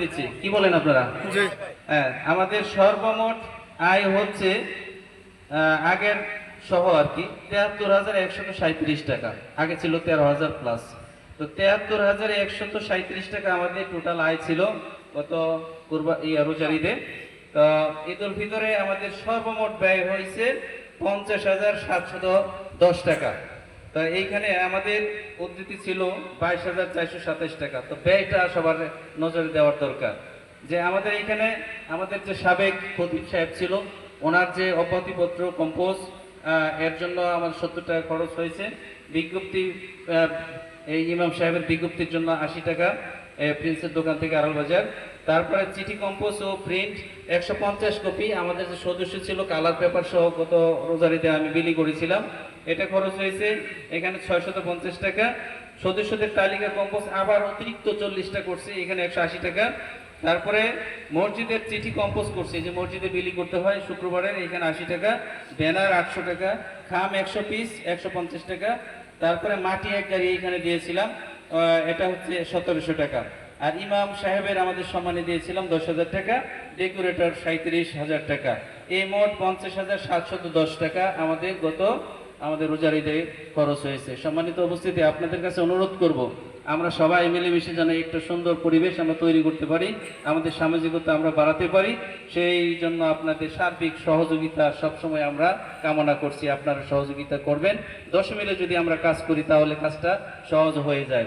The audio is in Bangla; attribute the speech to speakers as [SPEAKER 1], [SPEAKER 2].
[SPEAKER 1] দিচ্ছি, কি বলেন আপনারা?
[SPEAKER 2] জি।
[SPEAKER 1] হ্যাঁ, আমাদের সর্বমোট আয় হচ্ছে আগের সহ আর কি ৭৩,১৩৭ টাকা। আগে ছিল ১৩,০০০ প্লাস। তো ৭৩,১৩৭ টাকা আমাদের টোটাল আয় ছিল গত রোজার ঈদে। তো ঈদ উল ফিতরে আমাদের সর্বমোট ব্যয় হয়েছে ৫০,৭১০ টাকা। তা এইখানে আমাদের উদ্ধৃতি ছিল ২২,৪২৭ টাকা। তো ব্যয়টা সবার নজরে দেওয়ার দরকার, যে আমাদের এখানে আমাদের যে সাবেক খতিব সাহেব ছিল, ওনার যে অব্যাহতিপত্র কম্পোজ, এর জন্য আমার ৭০ টাকা খরচ হয়েছে। বিজ্ঞপ্তি, এই ইমাম সাহেবের বিজ্ঞপ্তির জন্য ৮০ টাকা প্রিন্সের দোকান থেকে আড়াল বাজার। তারপরে চিঠি কম্পোজ ও প্রিন্ট ১৫০ কপি আমাদের যে সদস্য ছিল কালার পেপার সহ গত রোজারিতে আমি বিলি করেছিলাম, এটা খরচ হয়েছে এখানে ৬৫০ টাকা। সদস্যদের তালিকা কম্পোজ আবার অতিরিক্ত ৪০টা করছে, এখানে ১৮০ টাকা। তারপরে মসজিদের চিঠি কম্পোজ করছে, যে মসজিদে বিলি করতে হয় শুক্রবারের, এখানে ৮০ টাকা। ব্যানার ৮০০ টাকা, খাম ১০০ পিস ১৫০ টাকা। তারপরে মাটি এক গাড়ি এইখানে দিয়েছিলাম, এটা হচ্ছে ১৭০০ টাকা। আর ইমাম সাহেবের আমাদের সম্মানে দিয়েছিলাম ১০,০০০ টাকা, ডেকোরেটর ৩৭,০০০ টাকা। এই মোট ৫০,৭১০ টাকা আমাদের রোজার ঈদে খরচ হয়েছে। সম্মানিত উপস্থিতি, আপনাদের কাছে অনুরোধ করব, আমরা সবাই মিলেমিশে যেন একটা সুন্দর পরিবেশ আমরা তৈরি করতে পারি, আমাদের সামাজিকতা আমরা বাড়াতে পারি। সেই জন্য আপনাদের সার্বিক সহযোগিতা সবসময় আমরা কামনা করছি। আপনারা সহযোগিতা করবেন। ১০ মিলে যদি আমরা কাজ করি তাহলে কাজটা সহজ হয়ে যায়।